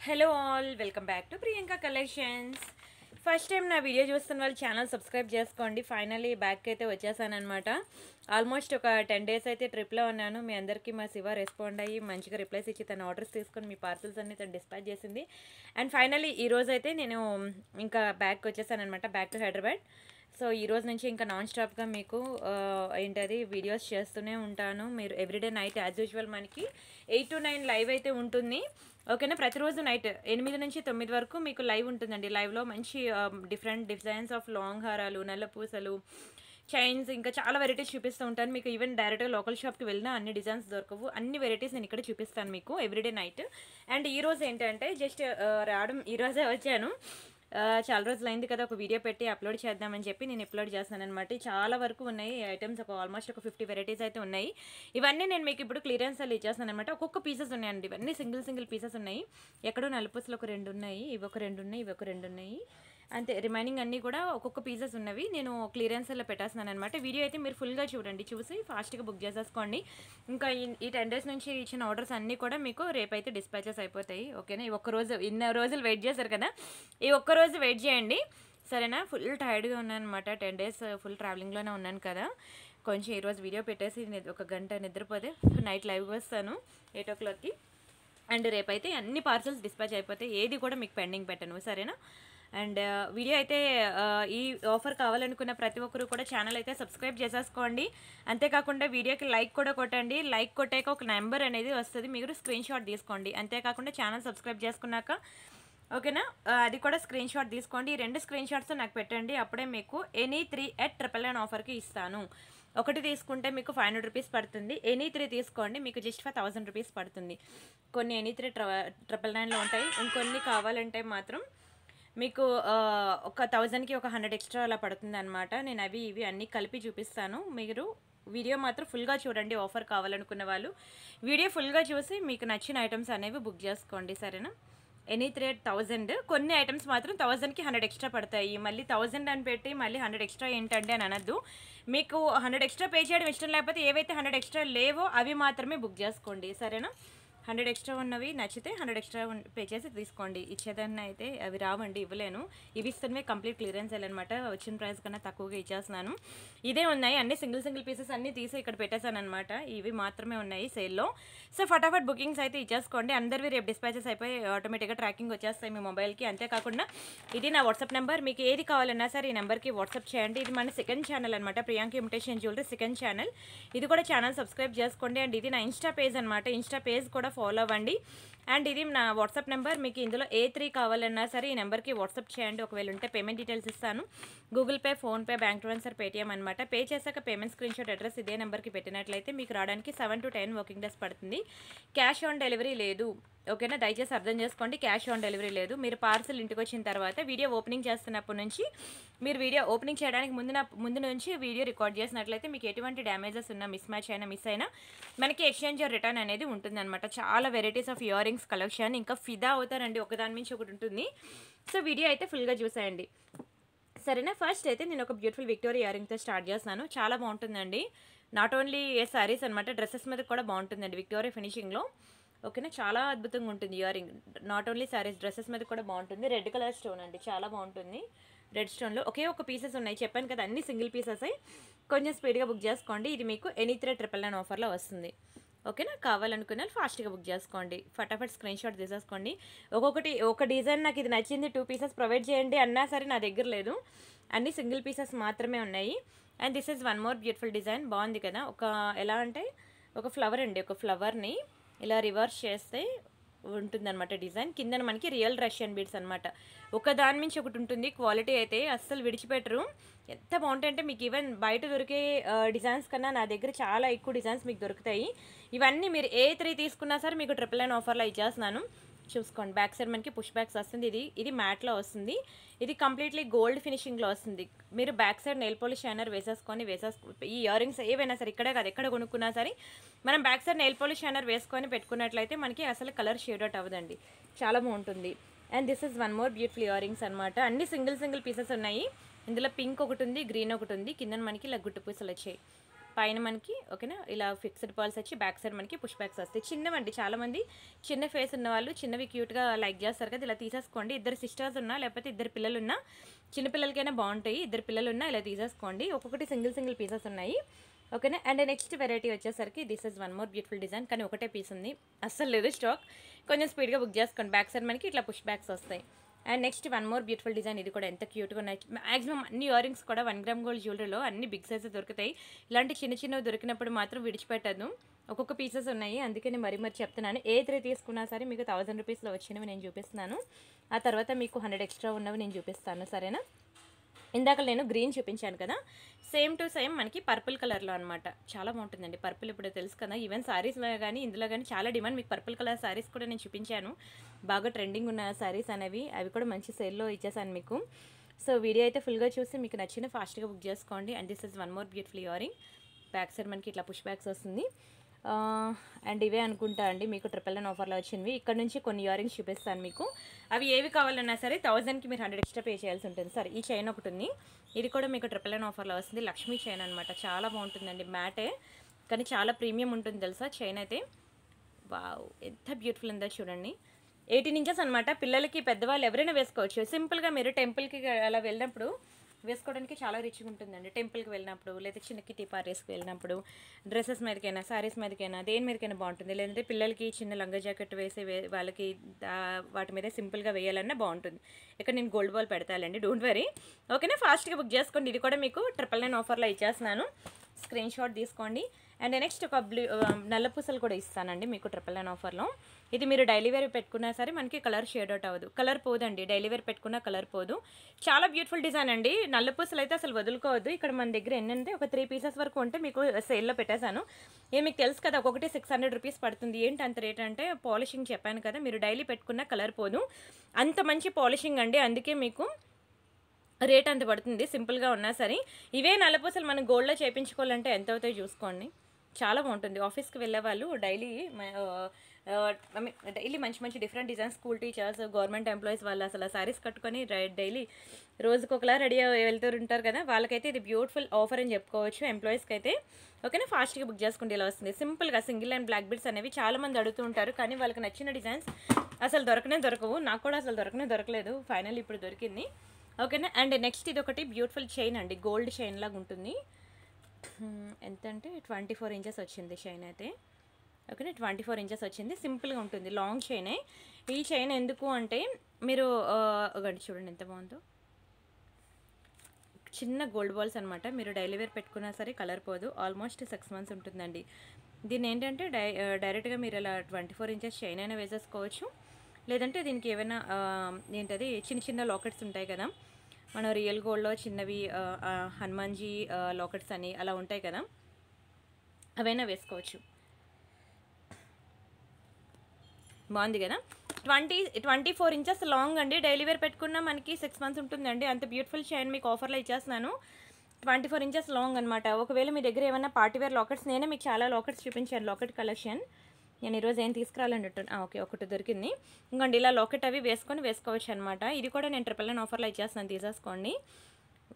Hello all, welcome back to Priyanka collections. First time నా video చూస్తున్న వాళ్ళు ఛానల్ సబ్స్క్రైబ్ చేసుకోండి. ఫైనలీ బ్యాక్ అయితే వచ్చేసానమాట. ఆల్మోస్ట్ ఒక 10 days అయితే ట్రిప్లో ఉన్నాను. మీ అందరికీ మా శివ రెస్పాండ్ అయ్యి మంచిగా రిప్లైస్ ఇచ్చి తన ఆర్డర్స్ తీసుకొని మీ పార్సల్స్ అన్ని తను డిస్పాచ్ చేసింది. అండ్ ఫైనలీ ఈరోజు అయితే నేను ఇంకా బ్యాక్ వచ్చేసానమాట, బ్యాక్ టు హైదరాబాద్. సో ఈ రోజు నుంచి ఇంకా నాన్ స్టాప్గా మీకు ఏంటది వీడియోస్ చేస్తూనే ఉంటాను. మీరు ఎవ్రీడే నైట్ యాజ్ యూజువల్ మనకి 8 to 9 లైవ్ అయితే ఉంటుంది. ఓకేనా, ప్రతిరోజు నైట్ 8 నుంచి 9 వరకు మీకు లైవ్ ఉంటుందండి. లైవ్లో మంచి డిఫరెంట్ డిజైన్స్ ఆఫ్ లాంగ్ హారాలు, నల్ల పూసలు, చైన్స్, ఇంకా చాలా వెరైటీస్ చూపిస్తూ ఉంటాను మీకు. ఈవెన్ డైరెక్ట్గా లోకల్ షాప్కి వెళ్ళినా అన్ని డిజైన్స్ దొరకవు. అన్ని వెరైటీస్ నేను ఇక్కడ చూపిస్తాను మీకు ఎవ్రీడే నైట్. అండ్ ఈరోజు ఏంటంటే జస్ట్ రావడం ఈరోజే వచ్చాను. చాలా రోజులు అయింది కదా ఒక వీడియో పెట్టి అప్లోడ్ చేద్దామని చెప్పి నేను అప్లోడ్ చేస్తాను అనమాట. చాలా వరకు ఉన్నాయి ఐటమ్స్, ఆల్మోస్ట్ ఒక 50 వెరైటీస్ అయితే ఉన్నాయి. ఇవన్నీ నేను మీకు ఇప్పుడు క్లియరెన్స్ ಅಲ್ಲಿ ఇచ్చేస్తాను అనమాట. ఒక్కొక్క పీసెస్ ఉన్నాయండి, ఇవన్నీ సింగిల్ పీసెస్ ఉన్నాయి. ఎక్కడో నలుపుసలు ఒక 2 ఉన్నాయి, ఇవి ఒక 2 ఉన్నాయి, ఇవి ఒక 2 ఉన్నాయి, అంతే. రిమైనింగ్ అన్నీ కూడా ఒక్కొక్క పీసెస్ ఉన్నవి నేను క్లియరెన్స్ అలా పెట్టేస్తున్నాను అనమాట. వీడియో అయితే మీరు ఫుల్గా చూడండి, చూసి ఫాస్ట్గా బుక్ చేసేసుకోండి. ఇంకా ఈ 10 days నుంచి ఇచ్చిన ఆర్డర్స్ అన్నీ కూడా మీకు రేపైతే డిస్పాచెస్ అయిపోతాయి. ఓకేనా, ఈ ఒక్కరోజు ఇన్ని రోజులు వెయిట్ చేశారు కదా, ఈ ఒక్కరోజు వెయిట్ చేయండి సరేనా. ఫుల్ టైర్డ్గా ఉన్నాను అనమాట, 10 days ఫుల్ ట్రావెలింగ్లోనే ఉన్నాను కదా. కొంచెం ఈరోజు వీడియో పెట్టేసి ఒక గంట నిద్రపోతే నైట్ లైవ్కి వస్తాను 8 o'clockకి. అండ్ రేపైతే అన్ని పార్సల్స్ డిస్పాచ్ అయిపోతాయి, ఏది కూడా మీకు పెండింగ్ పెట్టను సరేనా. అండ్ వీడియో అయితే ఈ ఆఫర్ కావాలనుకున్న ప్రతి ఒక్కరు కూడా ఛానల్ అయితే సబ్స్క్రైబ్ చేసేసుకోండి. అంతేకాకుండా వీడియోకి లైక్ కూడా కొట్టండి. లైక్ కొట్టాక ఒక నెంబర్ అనేది వస్తుంది, మీరు స్క్రీన్ షాట్ తీసుకోండి. అంతేకాకుండా ఛానల్ సబ్స్క్రైబ్ చేసుకున్నాక ఓకేనా, అది కూడా స్క్రీన్ షాట్ తీసుకోండి. ఈ 2 స్క్రీన్ షాట్స్ నాకు పెట్టండి, అప్పుడే మీకు ఎనీ 3 at 999 ఆఫర్కి ఇస్తాను. ఒకటి తీసుకుంటే మీకు 500 రూపీస్ పడుతుంది, ఎనీ 3 తీసుకోండి మీకు జస్ట్ ఫర్ 1000 రూపీస్ పడుతుంది. కొన్ని ఎనీ 3 999లో ఉంటాయి, ఇంకొన్ని కావాలంటే మాత్రం మీకు ఒక 1000కి ఒక 100 ఎక్స్ట్రా అలా పడుతుంది అనమాట. నేను అవి ఇవి అన్నీ కలిపి చూపిస్తాను. మీరు వీడియో మాత్రం ఫుల్గా చూడండి. ఆఫర్ కావాలనుకున్న వాళ్ళు వీడియో ఫుల్గా చూసి మీకు నచ్చిన ఐటమ్స్ అనేవి బుక్ చేసుకోండి సరేనా. ఎనీ 3 at 1000, కొన్ని ఐటమ్స్ మాత్రం 1000కి 100 ఎక్స్ట్రా పడతాయి. మళ్ళీ 1000 అని పెట్టి మళ్ళీ 100 ఎక్స్ట్రా ఏంటంటే అని అనద్దు. మీకు 100 ఎక్స్ట్రా పే చేయడం ఇష్టం లేకపోతే ఏవైతే 100 ఎక్స్ట్రా లేవో అవి మాత్రమే బుక్ చేసుకోండి సరేనా. 100 ఎక్స్ట్రా ఉన్నవి నచ్చితే 100 ఎక్స్ట్రా పే చేసి తీసుకోండి. ఇచ్చేదాన్ని అయితే అవి రావండి, ఇవ్వలేను. ఇవి ఇస్తున్నవి కంప్లీట్ క్లియరెన్స్ అనమాట, వచ్చిన ప్రైస్ కన్నా తక్కువగా ఇచ్చేస్తున్నాను. ఇదే ఉన్నాయి, అన్ని సింగిల్ పీసెస్ అన్నీ తీసి ఇక్కడ పెట్టేశాను అనమాట. ఇవి మాత్రమే ఉన్నాయి సేల్లో. సో ఫటాఫట్ బుకింగ్స్ అయితే ఇచ్చేసుకోండి. అందరివి రేపు డిస్పాచెస్ అయిపోయి ఆటోమేటిక్గా ట్రాకింగ్ వచ్చేస్తాయి మీ మొబైల్కి. అంతేకాకుండా ఇది నా వాట్సాప్ నెంబర్, మీకు ఏది కావాలన్నా సరే ఈ నెంబర్కి వాట్సాప్ చేయండి. ఇది మన సెకండ్ ఛానల్ అనమాట, Priyanka imitation jewellery second channel. ఇది కూడా ఛానల్ సబ్స్క్రైబ్ చేసుకోండి. అండ్ ఇది నా ఇన్స్టా పేజ్ అనమాట, ఇన్స్టా పేజ్ కూడా ఫాలో అవ్వండి. అండ్ ఇది నా వాట్సాప్ నెంబర్, మీకు ఇందులో ఏ 3 కావాలన్నా సరే ఈ నెంబర్కి వాట్సాప్ చేయండి. ఒకవేళ ఉంటే పేమెంట్ డీటెయిల్స్ ఇస్తాను, Google pay, PhonePe, bank transfer, Paytm అనమాట. పే చేశాక పేమెంట్ స్క్రీన్ షాట్ అడ్రస్ ఇదే నెంబర్కి పెట్టినట్లయితే మీకు రావడానికి 7 to 10 వర్కింగ్ డేస్ పడుతుంది. క్యాష్ ఆన్ డెలివరీ లేదు ఓకేనా, దయచేసి అర్థం చేసుకోండి. క్యాష్ ఆన్ డెలివరీ లేదు. మీరు పార్సల్ ఇంటికి వచ్చిన తర్వాత వీడియో ఓపెనింగ్ చేస్తున్నప్పటి నుంచి మీరు వీడియో ఓపెనింగ్ చేయడానికి ముందు నుంచి వీడియో రికార్డ్ చేసినట్లయితే మీకు ఎటువంటి డ్యామేజెస్ ఉన్నా, మిస్ మ్యాచ్ అయినా, మిస్ అయినా మనకి ఎక్స్చేంజ్ రిటర్న్ అనేది ఉంటుందన్నమాట. చాలా varieties of ear rings collection, ఇంకా ఫిదా అవుతారండి, ఒకదాని నుంచి ఒకటి ఉంటుంది. సో వీడియో అయితే ఫుల్గా చూసేయండి సరేనా. ఫస్ట్ అయితే నేను ఒక బ్యూటిఫుల్ విక్టోరియా ఇయర్ రింగ్తో స్టార్ట్ చేస్తున్నాను. చాలా బాగుంటుందండి, నాట్ ఓన్లీ శారీస్ అనమాట, డ్రెస్సెస్ మీద కూడా బాగుంటుందండి విక్టోరియా ఫినిషింగ్లో. ఓకేనా, చాలా అద్భుతంగా ఉంటుంది ear ring. Not only saris, dresses మీద కూడా బాగుంటుంది. రెడ్ కలర్ స్టోన్ అండి, చాలా బాగుంటుంది. రెడ్ స్టోన్లో ఒకే ఒక పీసెస్ ఉన్నాయి, చెప్పాను కదా అన్ని సింగిల్ పీసెస్ అయి. కొంచెం స్పీడ్గా బుక్ చేసుకోండి. ఇది మీకు ఎనీ 3 at 999 ఆఫర్లో వస్తుంది. ఓకేనా, కావాలనుకున్న ఫాస్ట్గా బుక్ చేసుకోండి. ఫటాఫట్ స్క్రీన్ షాట్ తీసేసుకోండి. ఒక్కొక్కటి ఒక డిజైన్ నాకు ఇది నచ్చింది 2 pieces ప్రొవైడ్ చేయండి అన్నా సరే నా దగ్గర లేదు, అన్ని సింగిల్ పీసెస్ మాత్రమే ఉన్నాయి. And this is one more beautiful design, బాగుంది కదా. ఒక ఎలా అంటే ఒక ఫ్లవర్ అండి, ఒక ఫ్లవర్ని ఇలా రివర్స్ చేస్తే ఉంటుందన్నమాట డిజైన్. కింద మనకి రియల్ రష్యన్ బీడ్స్ అనమాట, ఒక దాని నుంచి ఒకటి ఉంటుంది. క్వాలిటీ అయితే అస్సలు విడిచిపెట్టరు, ఎంత బాగుంటాయంటే మీకు ఈవెన్ బయట దొరికే డిజైన్స్ కన్నా నా దగ్గర చాలా ఎక్కువ డిజైన్స్ మీకు దొరుకుతాయి. ఇవన్నీ మీరు ఏ 3 తీసుకున్నా సరే మీకు 999 ఆఫర్లో ఇచ్చేస్తున్నాను. చూసుకోండి, బ్యాక్ సైడ్ మనకి పుష్ బ్యాక్స్ వస్తుంది. ఇది మ్యాట్లో వస్తుంది, ఇది కంప్లీట్లీ గోల్డ్ ఫినిషింగ్లో వస్తుంది. మీరు back side nail polish shiner వేసేసుకొని ఈ ఇయర్ రింగ్స్ ఏవైనా సరే ఇక్కడే కాదు ఎక్కడ కొనుక్కున్నా సరే మనం back side nail polish shiner వేసుకొని పెట్టుకున్నట్లయితే మనకి అసలు కలర్ షేడ్ అవుట్ అవ్వదండి, చాలా బాగుంటుంది. And this is one more beautiful ear rings అనమాట. అన్ని సింగిల్ పీసెస్ ఉన్నాయి. ఇందులో పింక్ ఒకటి ఉంది, గ్రీన్ ఒకటి ఉంది, కింద మనకి ఇలా గుట్టు పూసలు వచ్చాయి. పైన మనకి ఓకేనా ఇలా ఫిక్స్డ్ పర్ల్స్ వచ్చి బ్యాక్ సైడ్ మనకి పుష్ బ్యాక్స్ వస్తాయి. చిన్నవండి, చాలామంది చిన్న ఫేస్ ఉన్న వాళ్ళు చిన్నవి క్యూట్గా లైక్ చేస్తారు కదా, ఇలా తీసేసుకోండి. ఇద్దరు సిస్టర్స్ ఉన్నా లేకపోతే ఇద్దరు పిల్లలు ఉన్నా, చిన్నపిల్లలకైనా బాగుంటాయి. ఇద్దరు పిల్లలు ఉన్నా ఇలా తీసేసుకోండి. ఒక్కొక్కటి సింగిల్ పీసెస్ ఉన్నాయి ఓకేనా. అండ్ నెక్స్ట్ వెరైటీ వచ్చేసరికి this is one more beautiful design, కానీ ఒకటే పీస్ ఉంది, అస్సలు లేదు స్టాక్. కొంచెం స్పీడ్గా బుక్ చేసుకోండి. బ్యాక్ సైడ్ మనకి ఇట్లా పుష్ బ్యాక్స్ వస్తాయి. And next one more beautiful design, ఇది కూడా ఎంత క్యూట్గా ఉన్నాయి. మ్యాక్సిమం అన్ని ఇయర్ రింగ్స్ కూడా 1 గ్రామ్ గోల్డ్ జ్యువెలరీలో అన్ని బిగ్ సైజ్ దొరుకుతాయి. ఇలాంటి చిన్నవి దొరికినప్పుడు మాత్రం విడిచిపెట్టదు. ఒక్కొక్క పీసెస్ ఉన్నాయి, అందుకే నేను మరి చెప్తున్నాను. ఏ 3 తీసుకున్నా సరే మీకు 1000 రూపీస్లో వచ్చినవి నేను చూపిస్తున్నాను. ఆ తర్వాత మీకు 100 ఎక్స్ట్రా ఉన్నవి నేను చూపిస్తాను, సరేనా. ఇందాక నేను గ్రీన్ చూపించాను కదా, సేమ్ టు సేమ్ మనకి పర్పుల్ కలర్లో అనమాట. చాలా బాగుంటుందండి పర్పుల్, ఇప్పుడు తెలుసు కదా. ఈవెన్ శారీస్లో కానీ ఇందులో కానీ చాలా డిమాండ్. మీకు పర్పుల్ కలర్ శారీస్ కూడా నేను చూపించాను, బాగా ట్రెండింగ్ ఉన్న శారీస్ అనేవి, అవి కూడా మంచి సేల్లో ఇచ్చేసాను మీకు. సో వీడియో అయితే ఫుల్గా చూసి మీకు నచ్చిన ఫాస్ట్గా బుక్ చేసుకోండి. And this is one more beautiful ear ring. Back side మనకి ఇట్లా పుష్ బ్యాక్స్ వస్తుంది. అండ్ ఇవే అనుకుంటా అండి మీకు 999 ఆఫర్లో వచ్చినవి. ఇక్కడ నుంచి కొన్ని ఇయర్ రింగ్స్ చూపిస్తాను మీకు. అవి ఏవి కావాలన్నా సరే 1000కి మీరు 100 ఎక్స్ట్రా పే చేయాల్సి ఉంటుంది. సరే ఈ చైన్ ఒకటి ఉంది, ఇది కూడా మీకు 999 ఆఫర్లో వస్తుంది. లక్ష్మీ చైన్ అనమాట, చాలా బాగుంటుందండి. మ్యాటే కానీ చాలా ప్రీమియం ఉంటుంది తెలుసా చైన్ అయితే. వావ్ ఎంత బ్యూటిఫుల్ ఉందో చూడండి. 18 ఇంచెస్ అనమాట. పిల్లలకి పెద్దవాళ్ళు ఎవరైనా వేసుకోవచ్చు. సింపుల్గా మీరు టెంపుల్కి అలా వెళ్ళినప్పుడు వేసుకోవడానికి చాలా రిచ్గా ఉంటుందండి. టెంపుల్కి వెళ్ళినప్పుడు, లేదా చిన్న కిటీ పార్టీస్కి వెళ్ళినప్పుడు, డ్రెస్సెస్ మీదకైనా, శారీస్ మీదకైనా, దేని మీదకైనా బాగుంటుంది. లేదంటే పిల్లలకి చిన్న లంగా జాకెట్ వేసి వాళ్ళకి వాటి మీద సింపుల్గా వేయాలన్నా బాగుంటుంది. ఇక్కడ నేను గోల్డ్ బాల్ పెడతానండి, డోంట్ వరీ ఓకేనా. ఫాస్ట్గా బుక్ చేసుకోండి. ఇది కూడా మీకు 999 ఆఫర్లో ఇచ్చేస్తున్నాను, స్క్రీన్ షాట్ తీసుకోండి. అండ్ నెక్స్ట్ ఒక నల్ల పూసలు కూడా ఇస్తానండి మీకు 999 ఆఫర్లో. ఇది మీరు డైలీ వేర్ పెట్టుకున్నా సరే మనకి కలర్ షేడ్ అవుట్ అవ్వదు, కలర్ పోదండి. డైలీ వేర్ పెట్టుకున్నా కలర్ పోదు. చాలా బ్యూటిఫుల్ డిజైన్ అండి. నల్ల పూసలు అయితే అసలు వదులుకోవద్దు. ఇక్కడ మన దగ్గర ఏంటంటే ఒక 3 పీసెస్ వరకు ఉంటే మీకు సేల్లో పెట్టేశాను. ఇది మీకు తెలుసు కదా, ఒక్కొక్కటి 600 రూపీస్ పడుతుంది. ఏంటి అంత రేట్ అంటే పాలిషింగ్ చెప్పాను కదా, మీరు డైలీ పెట్టుకున్న కలర్ పోదు, అంత మంచి పాలిషింగ్ అండి. అందుకే మీకు రేట్ అంత పడుతుంది సింపుల్గా ఉన్నా సరే. ఇవే నల్లపూసలు మనం గోల్డ్లో చేయించుకోవాలంటే ఎంత అవుతాయో చూసుకోండి. చాలా బాగుంటుంది. ఆఫీస్కి వెళ్ళే వాళ్ళు డైలీ డైలీ మంచి different designs, school teachers, government employees వాళ్ళు అసలు శారీస్ కట్టుకొని డైలీ రోజుకి ఒకలా రెడీ వెళ్తూ ఉంటారు కదా, వాళ్ళకైతే ఇది బ్యూటిఫుల్ ఆఫర్ అని చెప్పుకోవచ్చు. ఎంప్లాయీస్కి అయితే ఓకేనా. ఫాస్ట్గా బుక్ చేసుకుంటే ఇలా వస్తుంది. సింపుల్గా సింగిల్ అండ్ బ్లాక్ బిడ్స్ అనేవి చాలామంది అడుగుతూ ఉంటారు, కానీ వాళ్ళకి నచ్చిన డిజైన్స్ అసలు దొరకవు. నాకు కూడా అసలు దొరకలేదు, ఫైనల్ ఇప్పుడు దొరికింది ఓకేనా. అండ్ నెక్స్ట్ ఇది ఒకటి బ్యూటిఫుల్ చైన్ అండి, గోల్డ్ చైన్ లాగా ఉంటుంది. ఎంత అంటే 24 ఇంచెస్ వచ్చింది చైన్ అయితే ఓకేనా. 24 ఇంచెస్ వచ్చింది, సింపుల్గా ఉంటుంది, లాంగ్ చైనే. ఈ చైన్ ఎందుకు అంటే మీరు ఒకటి చూడండి ఎంత బాగుందో, చిన్న గోల్డ్ బాల్స్ అనమాట. మీరు డైలీ వేర్ పెట్టుకున్నా సరే కలర్ పోదు, ఆల్మోస్ట్ 6 మంత్స్ ఉంటుందండి. దీన్ని ఏంటంటే డైరెక్ట్గా మీరు ఇలా 24 ఇంచెస్ చైన్ అయినా వేసేసుకోవచ్చు, లేదంటే దీనికి ఏమైనా ఏంటది చిన్న లాకెట్స్ ఉంటాయి కదా, మనం రియల్ గోల్డ్లో చిన్నవి హనుమాన్జీ లాకెట్స్ అని అలా ఉంటాయి కదా, అవైనా వేసుకోవచ్చు. బాగుంది కదా. 24 ఇంచెస్ లాంగ్ అండి. డైలీ వేర్ పెట్టుకున్నా మనకి 6 మంత్స్ ఉంటుందండి. అంత బ్యూటిఫుల్ చైన్ మీకు ఆఫర్లో ఇచ్చేస్తున్నాను. 24 ఇంచెస్ లాంగ్ అనమాట. ఒకవేళ మీ దగ్గర ఏమైనా పార్టీవేర్ లాకెట్స్, నేనే మీకు చాలా లాకెట్స్ చూపించాను, లాకెట్ కలెక్షన్. నేను ఈరోజు ఏం తీసుకురాలని ఓకే ఒకటి దొరికింది. ఇంకోండి ఇలా లాకెట్ అవి వేసుకోవచ్చు అనమాట. ఇది కూడా నేను 999 ఆఫర్లో ఇచ్చేస్తున్నాను, తీసేసుకోండి.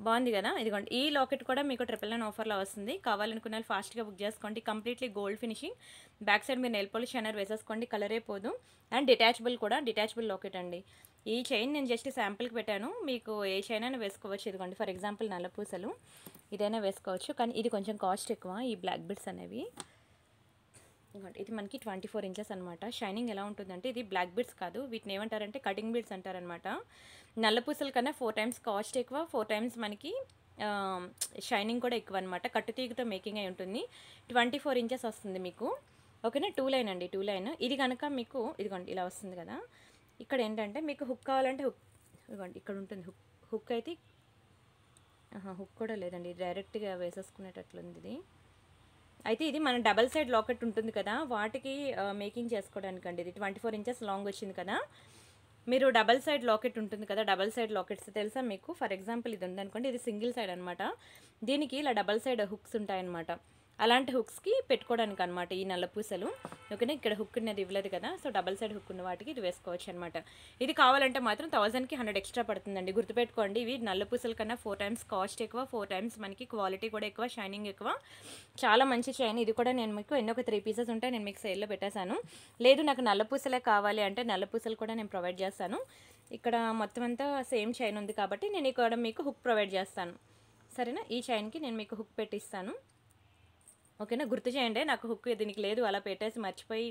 బాగుంది కదా. ఇదిగోండి ఈ లాకెట్ కూడా మీకు 999 ఆఫర్లో వస్తుంది. కావాలనుకున్న వాళ్ళు ఫాస్ట్గా బుక్ చేసుకోండి. Completely gold finishing, back side మీరు నెయిల్ పాలిష్ షైనర్ వేసేసుకోండి, కలరే పోదు. అండ్ డిటాచబుల్ లాకెట్ అండి. ఈ చైన్ నేను జస్ట్ శాంపుల్కి పెట్టాను, మీకు ఏ చైన్ అయినా వేసుకోవచ్చు. ఇదిగోండి ఫర్ ఎగ్జాంపుల్ నల్లపూసలు ఇదైనా వేసుకోవచ్చు, కానీ ఇది కొంచెం కాస్ట్ ఎక్కువ. ఈ బ్లాక్ బిడ్స్ అనేవి ఇది మనకి 24 ఇంచెస్ అనమాట. షైనింగ్ ఎలా ఉంటుందంటే, ఇది బ్లాక్ బిడ్స్ కాదు, వీటిని ఏమంటారంటే కటింగ్ బిడ్స్ అంటారనమాట. నల్లపూసల కన్నా 4 టైమ్స్ కాస్ట్ ఎక్కువ, 4 టైమ్స్ మనకి షైనింగ్ కూడా ఎక్కువ అనమాట. కట్టుతీగతో మేకింగ్ అయి ఉంటుంది. 24 ఇంచెస్ వస్తుంది మీకు ఓకేనా. 2 లైన్ అండి, 2 లైన్. ఇది కనుక మీకు ఇదిగోండి ఇలా వస్తుంది కదా. ఇక్కడ ఏంటంటే మీకు హుక్ కావాలంటే ఇదిగోండి ఇక్కడ ఉంటుంది హుక్ అయితే హుక్ కూడా లేదండి, డైరెక్ట్గా వేసేసుకునేటట్లుంది ఇది. అయితే ఇది మన డబల్ సైడ్ లాకెట్ ఉంటుంది కదా, వాటికి మేకింగ్ చేసుకోవడానికి అండి. ఇది 24 ఇంచెస్ లాంగ్ వచ్చింది కదా. మీరు డబల్ సైడ్ లాకెట్ ఉంటుంది కదా, డబల్ సైడ్ లాకెట్స్ తెలుసా మీకు. ఫర్ ఎగ్జాంపుల్ ఇది ఉందనుకోండి, ఇది సింగిల్ సైడ్ అనమాట. దీనికి ఇలా డబల్ సైడ్ హుక్స్ ఉంటాయన్నమాట. అలాంటి హుక్స్కి పెట్టుకోవడానికి అనమాట ఈ నల్ల పూసలు. ఓకేనా, ఇక్కడ హుక్ ఉన్నది ఇవ్వలేదు కదా, సో డబల్ సైడ్ హుక్ ఉన్న వాటికి ఇది వేసుకోవచ్చు అనమాట. ఇది కావాలంటే మాత్రం 1000కి 100 ఎక్స్ట్రా పడుతుందండి. గుర్తుపెట్టుకోండి, ఇవి నల్ల పూసల కన్నా 4 times కాస్ట్ ఎక్కువ, 4 times మనకి క్వాలిటీ కూడా ఎక్కువ, షైనింగ్ ఎక్కువ. చాలా మంచి చైన్. ఇది కూడా నేను మీకు ఎన్నో ఒక 3 pieces ఉంటాయి, నేను మీకు సేల్లో పెట్టేశాను. లేదు నాకు నల్ల పూసలే కావాలి అంటే నల్ల పూసలు కూడా నేను ప్రొవైడ్ చేస్తాను. ఇక్కడ మొత్తం అంతా సేమ్ చైన్ ఉంది కాబట్టి నేను ఇక్కడ మీకు హుక్ ప్రొవైడ్ చేస్తాను. సరేనా, ఈ చైన్కి నేను మీకు హుక్ పెట్టిస్తాను. ఓకేనా, గుర్తు చేయండి, నాకు హుక్ దీనికి లేదు, అలా పెట్టేసి మర్చిపోయి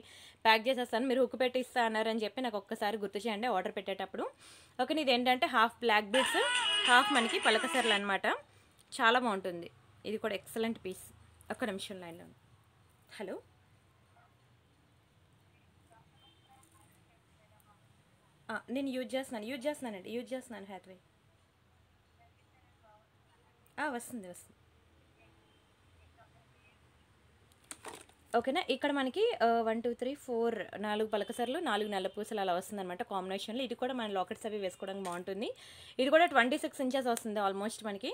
ప్యాక్ చేసేస్తాను. మీరు హుక్ పెట్టిస్తా అన్నారని చెప్పి నాకు ఒక్కసారి గుర్తు చేయండి ఆర్డర్ పెట్టేటప్పుడు. ఓకే, ఇది ఏంటంటే హాఫ్ బ్లాక్ బీడ్స్, హాఫ్ మనకి పలకసర్లు అనమాట. చాలా బాగుంటుంది. ఇది కూడా ఎక్సలెంట్ పీస్. ఒక్క నిమిషం లైన్లో. హలో, నేను యూజ్ చేస్తున్నాను హ్యాత్వే. వస్తుంది. ఓకేనా, ఇక్కడ మనకి 1 2 3 4 4 పలకసర్లు, 4 నల్ల పూసలు అలా వస్తుంది అనమాట కాంబినేషన్లో. ఇది కూడా మన లాకెట్స్ అవి వేసుకోవడానికి బాగుంటుంది. ఇది కూడా 26 inches వస్తుంది ఆల్మోస్ట్ మనకి.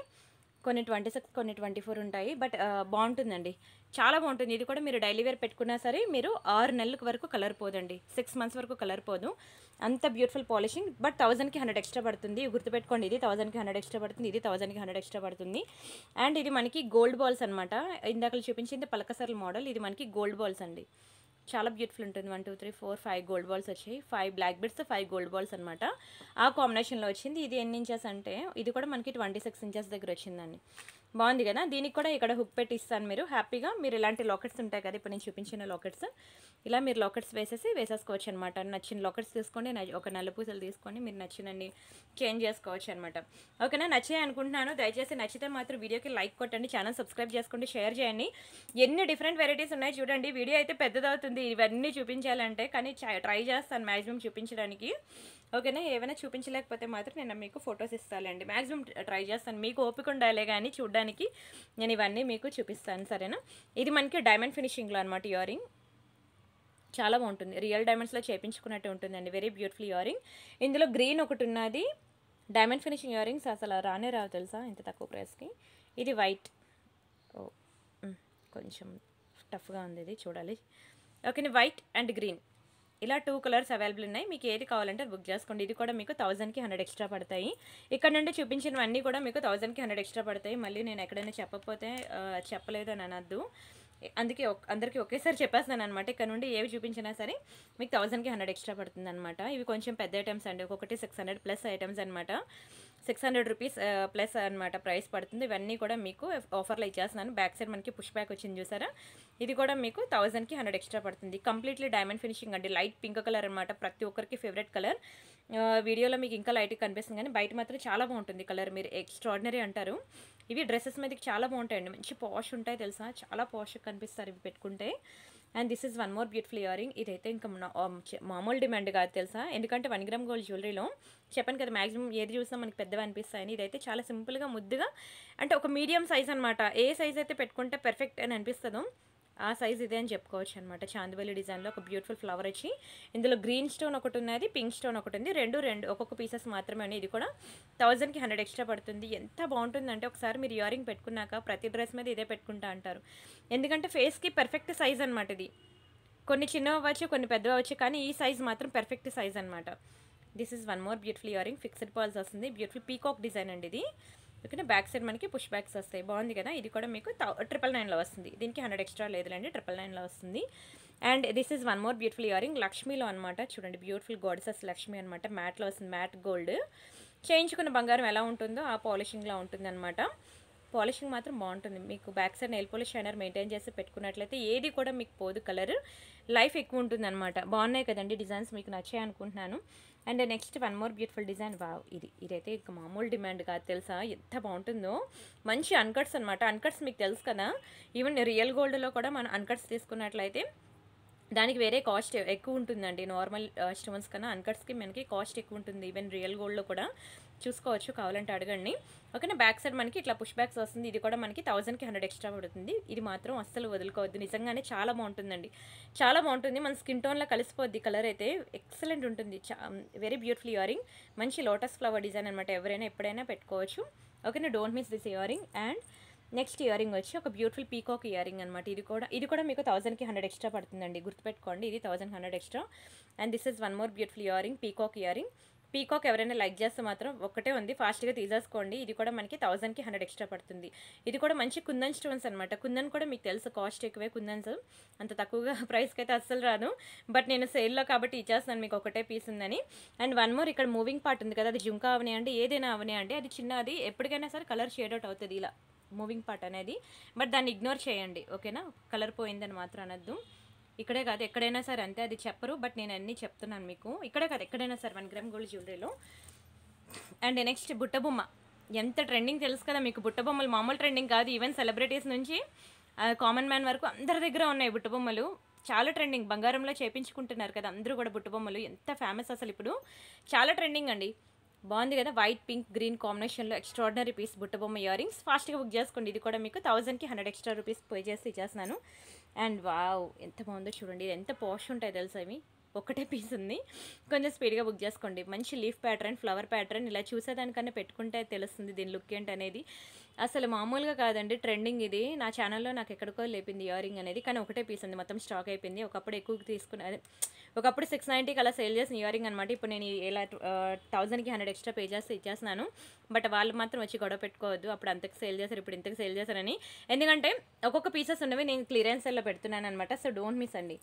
కొన్ని 26, కొన్ని 24 ఉంటాయి. బట్ బాగుంటుందండి, చాలా బాగుంటుంది. ఇది కూడా మీరు డైలీ వేర్ పెట్టుకున్నా సరే మీరు 6 నెలల వరకు కలర్ పోదండి, 6 months వరకు కలర్ పోదు. అంత బ్యూటిఫుల్ పాలిషింగ్. బట్ 1000కి 100 ఎక్స్ట్రా పడుతుంది. గుర్తుపెట్టుకోండి, ఇది 1000కి 100 ఎక్స్ట్రా పడుతుంది, ఇది 1000కి 100 ఎక్స్ట్రా పడుతుంది. అండ్ ఇది మనకి గోల్డ్ బాల్స్ అనమాట. ఇందాక చూపించింది పలకసర్ల మోడల్, ఇది మనకి గోల్డ్ బాల్స్ అండి. చాలా బ్యూటిఫుల్ ఉంటుంది. 1 2 3 4 5 గోల్డ్ బాల్స్ వచ్చాయి. 5 బ్లాక్ బీడ్స్, 5 గోల్డ్ బాల్స్ అనమాట. ఆ కాంబినేషన్లో వచ్చింది. ఇది ఎన్ని ఇంచెస్ అంటే ఇది కూడా మనకి 26 inches దగ్గర వచ్చిందండి. బాగుంది కదా. దీనికి కూడా ఇక్కడ హుక్ పెట్టి ఇస్తాను. మీరు హ్యాపీగా మీరు ఇలాంటి లాకెట్స్ ఉంటాయి కదా, ఇప్పుడు నేను చూపించిన లాకెట్స్, ఇలా మీరు లాకెట్స్ వేసేసుకోవచ్చు అనమాట. నచ్చిన లాకెట్స్ తీసుకోండి, ఒక నల్ల పూసలు తీసుకొని మీరు నచ్చినన్ని చేంజ్ చేసుకోవచ్చు అనమాట. ఓకేనా, నచ్చాయి అనుకుంటున్నాను. దయచేసి నచ్చితే మాత్రం వీడియోకి లైక్ కొట్టండి, ఛానల్ సబ్స్క్రైబ్ చేసుకోండి, షేర్ చేయండి. ఎన్ని డిఫరెంట్ వెరైటీస్ ఉన్నాయి చూడండి. వీడియో అయితే పెద్దదవుతుంది ఇవన్నీ చూపించాలంటే, కానీ ట్రై చేస్తాను మ్యాక్సిమం చూపించడానికి. ఓకేనా, ఏమైనా చూపించలేకపోతే మాత్రం నేను మీకు ఫొటోస్ ఇస్తానండి. మ్యాక్సిమం ట్రై చేస్తాను, మీకు ఓపిక ఉండాలే కానీ చూడడానికి నేను ఇవన్నీ మీకు చూపిస్తాను. సరేనా, ఇది మనకి డైమండ్ ఫినిషింగ్లో అనమాట ఇయర్ రింగ్. చాలా బాగుంటుంది, రియల్ డైమండ్స్లో చేయించుకున్నట్టు ఉంటుందండి. Very beautiful ear ring. ఇందులో గ్రీన్ ఒకటి ఉన్నది. డైమండ్ ఫినిషింగ్ ఇయర్ రింగ్స్ అసలు రానే రావు తెలుసా ఇంత తక్కువ ప్రైస్కి. ఇది వైట్, కొంచెం టఫ్గా ఉంది, ఇది చూడాలి. ఓకే, వైట్ అండ్ గ్రీన్ ఇలా 2 కలర్స్ అవైలబుల్ ఉన్నాయి. మీకు ఏది కావాలంటే బుక్ చేసుకోండి. ఇది కూడా మీకు 1000కి 100 ఎక్స్ట్రా పడతాయి. ఇక్కడ నుండి చూపించినవన్నీ కూడా మీకు 1000కి 100 ఎక్స్ట్రా పడతాయి. మళ్ళీ నేను ఎక్కడైనా చెప్పకపోతే చెప్పలేదు అని అనద్దు, అందుకే అందరికీ ఒకేసారి చెప్పేస్తాను అనమాట. ఇక్కడ నుండి ఏవి చూపించినా సరే మీకు 1000కి 100 ఎక్స్ట్రా పడుతుంది అనమాట. ఇవి కొంచెం పెద్ద ఐటమ్స్ అండి, ఒక్కొక్కటి 600+ ఐటమ్స్ అనమాట. 600 రూపీస్ ప్లస్ అనమాట ప్రైస్ పడుతుంది. ఇవన్నీ కూడా మీకు ఆఫర్లో ఇచ్చేస్తున్నాను. బ్యాక్ సైడ్ మనకి పుష్ బ్యాక్ వచ్చింది చూసారా, ఇది కూడా మీకు 1000కి 100 ఎక్స్ట్రా పడుతుంది. కంప్లీట్లీ డైమండ్ ఫినిషింగ్ అండి, లైట్ పింక్ కలర్ అనమాట, ప్రతి ఒక్కరికి ఫేవరెట్ కలర్. వీడియోలో మీకు ఇంకా లైట్గా కనిపిస్తుంది కానీ బయట మాత్రం చాలా బాగుంటుంది కలర్, మీరు ఎక్స్ట్రాడినరీ అంటారు. ఇవి డ్రెస్సెస్ మీదకి చాలా బాగుంటాయండి, మంచి పాష్ ఉంటాయి తెలుసా, చాలా పాష్గా కనిపిస్తారు ఇవి పెట్టుకుంటే. And this is 1 more beautiful ear ring. ఇదైతే ఇంకా మామూలు డిమాండ్ కాదు తెలుసా, ఎందుకంటే 1 గ్రామ్ గోల్డ్ జ్యువెలరీలో చెప్పాను కదా మ్యాక్సిమం ఏది చూసినా మనకి పెద్దవి అనిపిస్తాయని. ఇదైతే చాలా సింపుల్గా ముద్దుగా, అంటే ఒక మీడియం సైజ్ అనమాట. ఏ సైజ్ అయితే పెట్టుకుంటే పర్ఫెక్ట్ అని అనిపిస్తుందో ఆ సైజ్ ఇదే అని చెప్పుకోవచ్చు అనమాట. చాందివల్లి డిజైన్లో ఒక బ్యూటిఫుల్ ఫ్లవర్ వచ్చి ఇందులో గ్రీన్ స్టోన్ ఒకటి ఉన్నది, పింక్ స్టోన్ ఒకటి ఉంది, రెండు ఒక్కొక్క పీసెస్ మాత్రమే ఉన్నాయి. ఇది కూడా 1000కి 100 ఎక్స్ట్రా పడుతుంది. ఎంత బాగుంటుందంటే ఒకసారి మీరు ఇయర్ రింగ్ పెట్టుకున్నాక ప్రతి డ్రెస్ మీద ఇదే పెట్టుకుంటా అంటారు, ఎందుకంటే ఫేస్కి పర్ఫెక్ట్ సైజ్ అనమాట. ఇది కొన్ని చిన్నవి అవ్వచ్చు, కొన్ని పెద్దవి అవ్వచ్చు, కానీ ఈ సైజ్ మాత్రం పర్ఫెక్ట్ సైజ్ అనమాట. This is 1 more beautiful ear ring. Fixed pearls వస్తుంది, బ్యూటిఫుల్ పీకాక్ డిజైన్ అండి ఇది. ఓకేనా, బ్యాక్ సైడ్ మనకి పుష్ బ్యాక్స్ వస్తాయి, బాగుంది కదా. ఇది కూడా మీకు 999లో వస్తుంది, దీనికి 100 ఎక్స్ట్రా లేదులేండి, 999లో వస్తుంది. And this is 1 more beautiful ear ring. లక్ష్మీలో అనమాట, చూడండి బ్యూటిఫుల్ గాడెసెస్ లక్ష్మి అనమాట, మ్యాట్లో వస్తుంది, మ్యాట్ గోల్డ్. చేయించుకున్న బంగారం ఎలా ఉంటుందో ఆ పాలిషింగ్లో ఉంటుంది అనమాట. పాలిషింగ్ మాత్రం బాగుంటుంది. మీకు back side nail polish shiner maintain చేసి పెట్టుకున్నట్లయితే ఏది కూడా మీకు పోదు, కలర్ లైఫ్ ఎక్కువ ఉంటుంది అనమాట. బాగున్నాయి కదండి డిజైన్స్, మీకు నచ్చాయి అనుకుంటున్నాను. And next 1 more beautiful design. Wow, ఇదైతే ఇక మామూలు డిమాండ్ కాదు తెలుసా, ఎంత బాగుంటుందో. మంచి అన్కట్స్ అనమాట. అన్కట్స్ మీకు తెలుసు కదా, ఈవెన్ రియల్ గోల్డ్లో కూడా మనం అన్కట్స్ తీసుకున్నట్లయితే దానికి వేరే కాస్ట్ ఎక్కువ ఉంటుందండి. నార్మల్ స్టోన్స్ కన్నా అన్కట్స్కి మనకి కాస్ట్ ఎక్కువ ఉంటుంది. ఈవెన్ రియల్ గోల్డ్లో కూడా చూసుకోవచ్చు, కావాలంటే అడగండి. ఓకేనా, బ్యాక్ సైడ్ మనకి ఇట్లా పుష్ బ్యాక్స్ వస్తుంది. ఇది కూడా మనకి 1000కి 100 ఎక్స్ట్రా పడుతుంది. ఇది మాత్రం అస్సలు వదులుకోవద్దు, నిజంగానే చాలా బాగుంటుందండి, చాలా బాగుంటుంది. మన స్కిన్ టోన్లో కలిసిపోద్ది, కలర్ అయితే ఎక్సలెంట్ ఉంటుంది. వెరీ బ్యూటిఫుల్ ఇయర్ రింగ్, మంచి లోటస్ ఫ్లవర్ డిజైన్ అనమాట. ఎవరైనా ఎప్పుడైనా పెట్టుకోవచ్చు. ఓకేనా, don't miss this ear ring. And next earring వచ్చి ఒక బ్యూటిఫుల్ పీకాక్ ఇయరింగ్ అనమాట. ఇది కూడా మీకు 1000కి 100 ఎక్స్ట్రా పడుతుందండి, గుర్తుపెట్టుకోండి. ఇది 1100 extra. And this is one more beautiful earring, peacock earring. Peacock ఎవరైనా లైక్ చేస్తే మాత్రం ఒక్కటే ఉంది, ఫాస్ట్గా తీసేసుకోండి. ఇది కూడా మనకి 1000కి 100 ఎక్స్ట్రా పడుతుంది. ఇది కూడా మంచి కుందన్ స్టోన్స్ అనమాట. కుందన్ కూడా మీకు తెలుసు కాస్ట్ ఎక్కువే, కుందన్స్ అంత తక్కువగా ప్రైస్కి అయితే అస్సలు రాదు. బట్ నేను సేల్లో కాబట్టి ఇచ్చేస్తాను మీకు ఒకటే పీస్ ఉందని. అండ్ వన్ మోర్ ఇక్కడ మూవింగ్ పార్ట్ ఉంది కదా, అది జుంకా అవని అంటే ఏదైనా అవని అంటే అది చిన్న, అది ఎప్పటికైనా సరే కలర్ షేడ్ అవుట్ అవుతుంది ఇలా మూవింగ్ పార్ట్ అనేది. బట్ దాన్ని ఇగ్నోర్ చేయండి, ఓకేనా. కలర్ పోయిందని మాత్రం అనద్దు. ఇక్కడే కాదు ఎక్కడైనా సరే అంతే, అది చెప్పరు బట్ నేను అన్నీ చెప్తున్నాను మీకు. ఇక్కడే కాదు ఎక్కడైనా సరే 1 గ్రామ్ గోల్డ్ జ్యువెలరీలో. అండ్ నెక్స్ట్ బుట్టబొమ్మ, ఎంత ట్రెండింగ్ తెలుసు కదా మీకు. బుట్టబొమ్మలు మామూలు ట్రెండింగ్ కాదు, ఈవెన్ సెలబ్రిటీస్ నుంచి కామన్ మ్యాన్ వరకు అందరి దగ్గర ఉన్నాయి బుట్టబొమ్మలు. చాలా ట్రెండింగ్, బంగారంలో చేపించుకుంటున్నారు కదా అందరూ కూడా బుట్టబొమ్మలు. ఎంత ఫేమస్ అసలు ఇప్పుడు, చాలా ట్రెండింగ్ అండి. బాగుంది కదా, వైట్ పింక్ గ్రీన్ కాంబినేషన్లో ఎక్స్ట్రాడినరీ పీస్ బుట్టబొమ్మ ఇయరింగ్స్. ఫాస్ట్గా బుక్ చేసుకోండి. ఇది కూడా మీకు 1000కి 100 ఎక్స్ట్రా రూపీస్ పే చేసి ఇచ్చేస్తున్నాను. అండ్ వావ్ ఎంత బాగుందో చూడండి, ఇది ఎంత పాష్ ఉంటాయి తెలుసా. ఇవి ఒకటే పీస్ ఉంది, కొంచెం స్పీడ్గా బుక్ చేసుకోండి. మంచి లీఫ్ ప్యాటర్న్, ఫ్లవర్ ప్యాటర్న్, ఇలా చూసేదానికన్నా పెట్టుకుంటే తెలుస్తుంది దీని లుక్ ఏంటి అనేది. అసలు మామూలుగా కాదండి, ట్రెండింగ్ ఇది. నా ఛానల్లో నాకు ఎక్కడికో లేపింది ఇయరింగ్ అనేది, కానీ ఒకటే పీస్ ఉంది, మొత్తం స్టాక్ అయిపోయింది. ఒకప్పుడు ఎక్కువ తీసుకుని, ఒకప్పుడు 690కి అలా సేల్ చేసిన ఇయరింగ్ అనమాట. ఇప్పుడు నేను ఇలా 1000కి 100 ఎక్స్ట్రా పే చేస్తే ఇచ్చేస్తున్నాను. బట్ వాళ్ళు మాత్రం వచ్చి గొడవ పెట్టుకోవద్దు, అప్పుడు అంతకు సేల్ చేశారు ఇప్పుడు ఇంతకు సేల్ చేశారని. ఎందుకంటే ఒక్కొక్క పీసెస్ ఉన్నవి నేను క్లియరెన్స్ సేల్లో పెడుతున్నాను అనమాట. సో డోంట్ మిస్ అండి,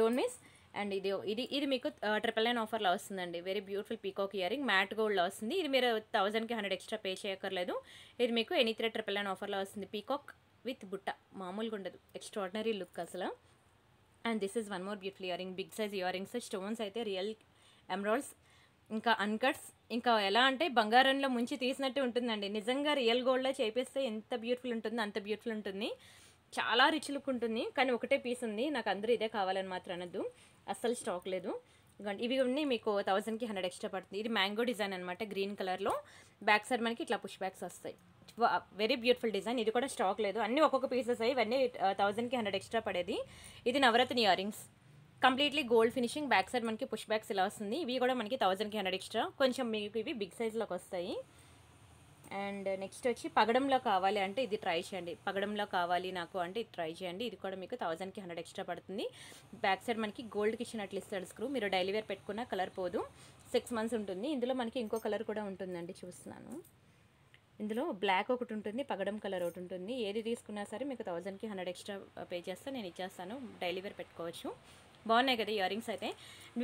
డోంట్ మిస్. అండ్ ఇది మీకు 999 ఆఫర్లో వస్తుందండి. Very beautiful peacock earring, matte గోల్డ్లో వస్తుంది. ఇది మీరు 1000కి 100 ఎక్స్ట్రా పే చేయక్కర్లేదు. ఇది మీకు ఎనీ 999 ఆఫర్లో వస్తుంది. పీకాక్ విత్ బుట్ట, మామూలుగా ఉండదు, ఎక్స్ట్రాడినరీ లుక్ అసలు. And this is one more beautiful earring, big size earrings. Stones అయితే రియల్ ఎమరాల్డ్స్, ఇంకా అన్కట్స్, ఇంకా ఎలా అంటే బంగారంలో ముంచి తీసినట్టు ఉంటుందండి. నిజంగా రియల్ గోల్డ్లో చేపిస్తే ఎంత బ్యూటిఫుల్ ఉంటుందో అంత బ్యూటిఫుల్ ఉంటుంది. చాలా రిచ్ లుక్ ఉంటుంది. కానీ ఒకటే పీస్ ఉంది, నాకు అందరూ ఇదే కావాలని మాత్రం అనద్దు, అస్సలు స్టాక్ లేదు. ఇవి ఉన్నాయి మీకు 1000కి 100 ఎక్స్ట్రా పడుతుంది. ఇది మ్యాంగో డిజైన్ అనమాట, గ్రీన్ కలర్లో. బ్యాక్ సైడ్ మనకి ఇట్లా పుష్ బ్యాక్స్ వస్తాయి. Very beautiful design. ఇది కూడా స్టాక్ లేదు, అన్నీ ఒక్కొక్క పీసెస్ అయ్యి. ఇవన్నీ 1000కి 100 ఎక్స్ట్రా పడేది. ఇది navaratna earrings, completely gold finishing. Back side మనకి పుష్ బ్యాక్స్ ఇలా వస్తుంది. ఇవి కూడా మనకి 1000కి 100 ఎక్స్ట్రా, కొంచెం మీకు ఇవి బిగ్ సైజ్లోకి వస్తాయి. అండ్ నెక్స్ట్ వచ్చి పగడంలో కావాలి అంటే ఇది ట్రై చేయండి. పగడంలో కావాలి నాకు అంటే ఇది ట్రై చేయండి. ఇది కూడా మీకు 1000కి 100 ఎక్స్ట్రా పడుతుంది. బ్యాక్ సైడ్ మనకి గోల్డ్కి ఇచ్చినట్లు ఇస్తాడు స్క్రూ. మీరు డైలీ వేర్ పెట్టుకున్న కలర్ పోదు, 6 మంత్స్ ఉంటుంది. ఇందులో మనకి ఇంకో కలర్ కూడా ఉంటుందండి, చూస్తున్నాను. ఇందులో బ్లాక్ ఒకటి ఉంటుంది, పగడం కలర్ ఒకటి ఉంటుంది. ఏది తీసుకున్నా సరే మీకు 1000కి 100 ఎక్స్ట్రా పే చేస్తే నేను ఇచ్చేస్తాను. డైలీ వేర్ పెట్టుకోవచ్చు. బాగున్నాయి కదా ఇయరింగ్స్ అయితే.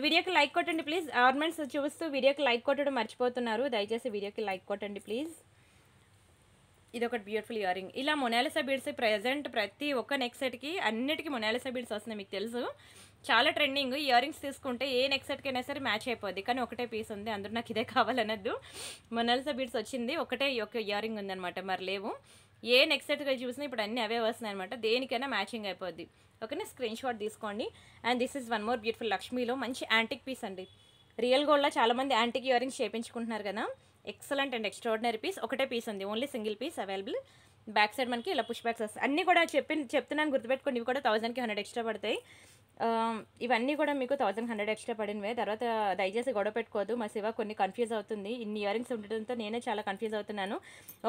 వీడియోకి లైక్ కొట్టండి ప్లీజ్. ఆర్నమెంట్స్ చూస్తూ వీడియోకి లైక్ కొట్టడం మర్చిపోతున్నారు, దయచేసి వీడియోకి లైక్ కొట్టండి ప్లీజ్. ఇది ఒకటి బ్యూటిఫుల్ ఇయరింగ్. ఇలా మొనాలిసా బీడ్స్ ప్రజెంట్ ప్రతి ఒక్క నెక్ సెట్కి అన్నిటికీ మొనాలిసా బీడ్స్ వస్తున్నాయి, మీకు తెలుసు. చాలా ట్రెండింగ్. ఇయరింగ్స్ తీసుకుంటే ఏ నెక్ సెట్కైనా సరే మ్యాచ్ అయిపోద్ది. కానీ ఒకటే పీస్ ఉంది, అందరూ నాకు ఇదే కావాలనద్దు. మొనాలిసా బీడ్స్ వచ్చింది, ఒకటే ఒక ఇయరింగ్ ఉందనమాట, మరి లేవు. ఏ నెక్ సెట్గా చూసినా ఇప్పుడు అన్నీ అవే వస్తున్నాయి అనమాట, దేనికైనా మ్యాచింగ్ అయిపోద్ది. ఓకేనా, స్క్రీన్ షాట్ తీసుకోండి. And this is one more beautiful లక్ష్మీలో మంచి యాంటిక్ పీస్ అండి. రియల్ గోల్డ్లో చాలామంది యాంటిక్ ఇయరింగ్స్ చేయించుకుంటున్నారు కదా, ఎక్సలెంట్ అండ్ ఎక్స్ట్రాడినరీ పీస్. ఒకటే పీస్ ఉంది, only single piece available. Back side మనకి ఇలా పుష్ బ్యాక్స్ వస్తాయి. అన్నీ కూడా చెప్తున్నాను గుర్తుపెట్టుకోండి. ఇవి కూడా 1000కి 100 ఎక్స్ట్రా పడతాయి. ఇవన్నీ కూడా మీకు 1100 ఎక్స్ట్రా పడినవే. తర్వాత దయచేసి గొడవ పెట్టుకోవద్దు, మా శివ కొన్ని కన్ఫ్యూజ్ అవుతుంది. ఇన్ని ఇయరింగ్స్ ఉండడంతో నేనే చాలా కన్ఫ్యూజ్ అవుతున్నాను.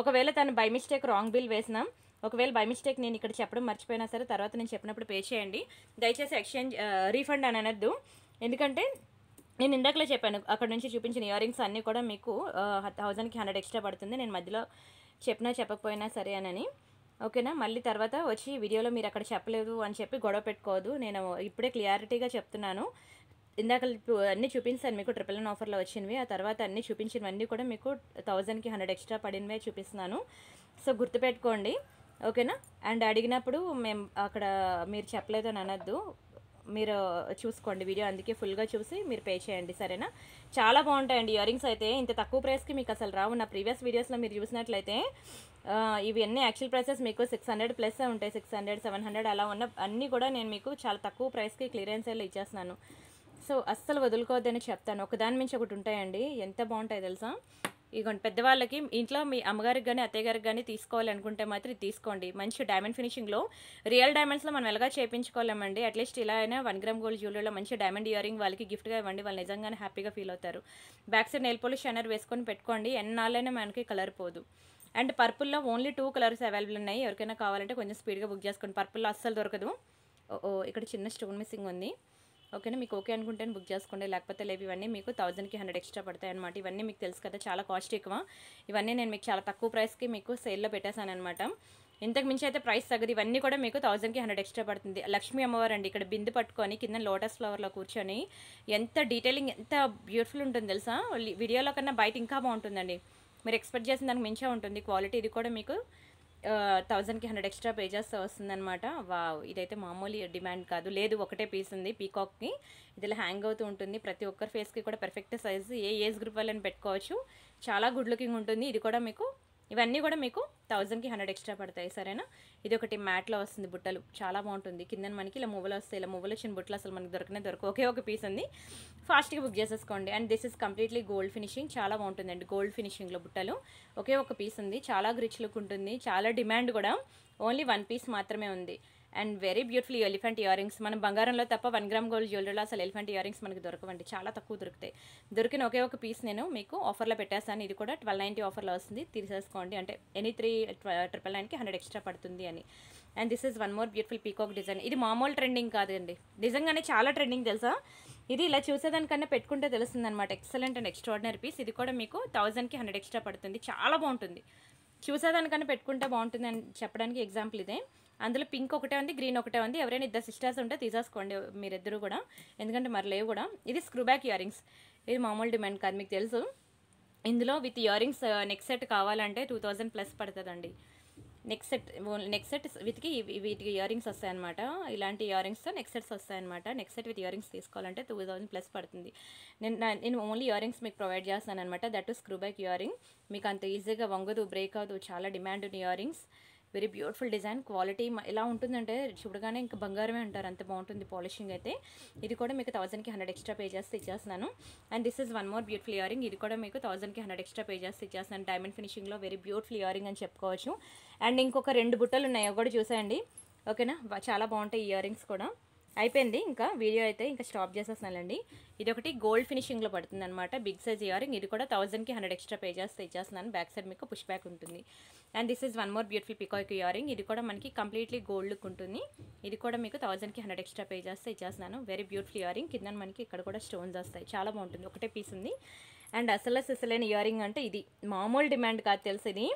ఒకవేళ తను బై మిస్టేక్ రాంగ్ బిల్ వేసినాం, ఒకవేళ బై మిస్టేక్ నేను ఇక్కడ చెప్పడం మర్చిపోయినా సరే తర్వాత నేను చెప్పినప్పుడు పే చేయండి. దయచేసి ఎక్స్చేంజ్ రీఫండ్ అని అనద్దు. ఎందుకంటే నేను ఇందాకలే చెప్పాను, అక్కడ నుంచి చూపించిన ఇయరింగ్స్ అన్నీ కూడా మీకు 1000కి 100 ఎక్స్ట్రా పడుతుంది. నేను మధ్యలో చెప్పినా చెప్పకపోయినా సరే అని, ఓకేనా. మళ్ళీ తర్వాత వచ్చి వీడియోలో మీరు అక్కడ చెప్పలేదు అని చెప్పి గొడవ పెట్టుకోవద్దు. నేను ఇప్పుడే క్లియారిటీగా చెప్తున్నాను. ఇందాక అన్నీ చూపించాను మీకు, 999 ఆఫర్లో వచ్చినవి. ఆ తర్వాత అన్నీ చూపించినవన్నీ కూడా మీకు 1000కి 100 ఎక్స్ట్రా పడినవే చూపిస్తున్నాను. సో గుర్తుపెట్టుకోండి, ఓకేనా. అండ్ అడిగినప్పుడు మేము అక్కడ మీరు చెప్పలేదు అని అనద్దు, మీరు చూసుకోండి వీడియో, అందుకే ఫుల్గా చూసి మీరు పే చేయండి, సరేనా. చాలా బాగుంటాయండి ఇయరింగ్స్ అయితే, ఇంత తక్కువ ప్రైస్కి మీకు అసలు రావు. నా ప్రీవియస్ వీడియోస్లో మీరు చూసినట్లయితే ఇవన్నీ యాక్చువల్ ప్రైసెస్ మీకు 600 ప్లస్ ఉంటాయి, 600 700 అలా ఉన్న అన్నీ కూడా నేను మీకు చాలా తక్కువ ప్రైస్కి క్లియరెన్స్ సేల్లో ఇచ్చేస్తున్నాను. సో అస్సలు వదులుకోవద్దని చెప్తాను. ఒకదాని మించి ఒకటి ఉంటాయండి, ఎంత బాగుంటాయి తెలుసా. ఇగోండి, పెద్దవాళ్ళకి ఇంట్లో మీ అమ్మగారికి కానీ అత్తయ్య గారికి కానీ తీసుకోవాలి అనుకుంటే మాత్రం ఇది తీసుకోండి. మంచి డైమండ్ ఫినిషింగ్లో, రియల్ డైమండ్స్లో మనం ఎలాగా చేయించుకోలేమండి. అట్లీస్ట్ ఇలా అయినా 1 గ్రామ్ గోల్డ్ జ్యువెలరీలో మంచి డైమండ్ ఇయరింగ్ వాళ్ళకి గిఫ్ట్గా ఇవ్వండి, వాళ్ళు నిజంగానే హ్యాపీగా ఫీల్ అవుతారు. Back side nail polish shiner వేసుకొని పెట్టుకోండి, ఎన్నాళ్ళైనా మనకి కలర్ పోదు. అండ్ పర్పుల్లో ఓన్లీ 2 కలర్స్ అవైలబుల్ ఉన్నాయి. ఎవరికైనా కావాలంటే కొంచెం స్పీడ్గా బుక్ చేసుకోండి. పర్పుల్లో అస్సలు దొరకదు. ఇక్కడ చిన్న స్టోన్ మిస్సింగ్ ఉంది. ఓకేనా, మీకు ఓకే అనుకుంటే బుక్ చేసుకోండి, లేకపోతే లేవు. ఇవన్నీ మీకు 1000కి 100 ఎక్స్ట్రా పడతాయి అనమాట. ఇవన్నీ మీకు తెలుసు కదా, చాలా కాస్ట్ ఎక్కువ. ఇవన్నీ నేను మీకు చాలా తక్కువ ప్రైస్కి మీకు సేల్లో పెట్టేశాను అనమాట. ఇంతకు మించి అయితే ప్రైస్ తగ్గదు. ఇవన్నీ కూడా మీకు 1000కి 100 ఎక్స్ట్రా పడుతుంది. లక్ష్మీ అమ్మవారు అండి, ఇక్కడ బిందు పట్టుకొని కింద లోటస్ ఫ్లవర్లో కూర్చొని ఎంత డీటెయిలింగ్, ఎంత బ్యూటిఫుల్ ఉంటుంది తెలుసా. వీడియోలో కన్నా బయట ఇంకా బాగుంటుందండి. మీరు ఎక్స్పెక్ట్ చేసిన దానికి మించే ఉంటుంది క్వాలిటీ. ఇది కూడా మీకు 1000కి 100 ఎక్స్ట్రా పేజెస్ వస్తుందన్నమాట. వావ్, ఇదైతే మామూలు డిమాండ్ కాదు. లేదు, ఒకటే పీస్ ఉంది పీకాక్కి. ఇదిలా హ్యాంగ్ అవుతూ ఉంటుంది. ప్రతి ఒక్కరి ఫేస్కి కూడా పర్ఫెక్ట్ సైజ్, ఏ ఏజ్ గ్రూప్ వాళ్ళని పెట్టుకోవచ్చు. చాలా గుడ్ లుకింగ్ ఉంటుంది. ఇది కూడా మీకు, ఇవన్నీ కూడా మీకు 1000కి 100 ఎక్స్ట్రా పడతాయి. సరేనా, ఇది ఒకటి మ్యాట్లో వస్తుంది బుట్టలు, చాలా బాగుంటుంది. కింద మనకి ఇలా మువ్వలు వస్తాయి. ఇలా మువ్వలు వచ్చిన బుట్టలు అసలు మనకి దొరకవు. ఒకే ఒక పీస్ ఉంది, ఫాస్ట్గా బుక్ చేసేసుకోండి. And this is completely gold finishing, చాలా బాగుంటుందండి. గోల్డ్ ఫినిషింగ్లో బుట్టలు ఒకే ఒక పీస్ ఉంది. చాలా రిచ్ లుక్ ఉంటుంది, చాలా డిమాండ్ కూడా. ఓన్లీ 1 పీస్ మాత్రమే ఉంది. And very beautiful elephant ear rings. మనం బంగారంలో తప్ప 1 గ్రామ్ గోల్డ్ జ్యువెలరీలో అసలు ఎలిఫెంట్ ఇయర్ రింగ్స్ మనకి దొరకవండి, చాలా తక్కువ దొరుకుతాయి. దొరికిన ఒకే ఒక పీస్ నేను మీకు ఆఫర్లో పెట్టేస్తాను. ఇది కూడా 1290 ఆఫర్లో వస్తుంది, తీసేసుకోండి. అంటే ఎనీ 3,999కి 100 ఎక్స్ట్రా పడుతుంది అని. And this is 1 more beautiful peacock design. ఇది మామూలు ట్రెండింగ్ కాదండి, నిజంగానే చాలా ట్రెండింగ్ తెలుసా. ఇది ఇలా చూసేదానికన్నా పెట్టుకుంటే తెలుస్తుంది అనమాట. Excellent and extraordinary piece. ఇది కూడా మీకు 1000కి 100 ఎక్స్ట్రా పడుతుంది. చాలా బాగుంటుంది. చూసేదానికన్నా పెట్టుకుంటే బాగుంటుంది అని చెప్పడానికి ఎగ్జాంపుల్ ఇదే. అందులో పింక్ ఒకటే ఉంది, గ్రీన్ ఒకటే ఉంది. ఎవరైనా 2 సిస్టర్స్ ఉంటే తీసేసుకోండి మీరిద్దరు కూడా, ఎందుకంటే మరి లేవు కూడా. ఇది స్క్రూ బ్యాక్ ఇయర్ రింగ్స్. ఇది మామూలు డిమాండ్ కాదు, మీకు తెలుసు. ఇందులో with ear rings neck set కావాలంటే 2000 ప్లస్ పడుతుందండి. నెక్ సెట్ వీటికి ఇయర్ రింగ్స్ వస్తాయన్నమాట. ఇలాంటి ఇయర్ రింగ్స్తో నెక్ సెట్స్ వస్తాయన్నమాట. Neck set with ear rings తీసుకోవాలంటే 2000 ప్లస్ పడుతుంది. నేను ఓన్లీ ఇయర్ రింగ్స్ మీకు ప్రొవైడ్ చేస్తాను అనమాట. That to screw back ear ring. మీకు అంత ఈజీగా వంగదు, బ్రేక్ అవ్వదు. చాలా డిమాండ్ ఉన్న ear rings. Very beautiful design. Quality ఎలా ఉంటుందంటే చూడగానే ఇంకా బంగారమే అంటారు, అంత బాగుంటుంది పాలిషింగ్ అయితే. ఇది కూడా మీకు 1000కి 100 ఎక్స్ట్రా పే చేస్తే ఇచ్చేస్తున్నాను. And this is 1 more beautiful ear ring. ఇది కూడా మీకు 1000కి 100 ఎక్స్ట్రా పే చేస్తే ఇచ్చేస్తున్నాను. డైమండ్ ఫినిషింగ్లో వెరీ బ్యూటిఫుల్ ఇయర్ రింగ్ అని చెప్పుకోవచ్చు. అండ్ ఇంకొక 2 బుట్టలు ఉన్నాయి, అవి కూడా చూసేయండి. ఓకేనా, చాలా బాగుంటాయి ఇయర్ రింగ్స్ కూడా. అయిపోయింది ఇంకా వీడియో అయితే, ఇంకా స్టాప్ చేసేస్తున్నానండి. ఇది ఒకటి గోల్డ్ ఫినిషింగ్లో పడుతుంది అనమాట, బిగ్ సైజ్ ఇయర్ రింగ్. ఇది కూడా 1000కి 100 ఎక్స్ట్రా పే చేస్తే ఇచ్చేస్తున్నాను. బ్యాక్ సైడ్ మీకు పుష్ బ్యాక్ ఉంటుంది. And this is 1 more beautiful peacock ear ring. ఇది కూడా మనకి కంప్లీట్లీ గోల్డ్ లుక్ ఉంటుంది. ఇది కూడా మీకు 1000కి 100 ఎక్స్ట్రా పే చేస్తే ఇచ్చేస్తున్నాను. Very beautiful ear ring. కింద మనకి ఇక్కడ కూడా స్టోన్స్ వస్తాయి, చాలా బాగుంటుంది. ఒకటే పీస్ ఉంది. అండ్ అసలైన ఇయర్ రింగ్ అంటే ఇది మామూలు డిమాండ్ కాదు తెలుసు. ఇది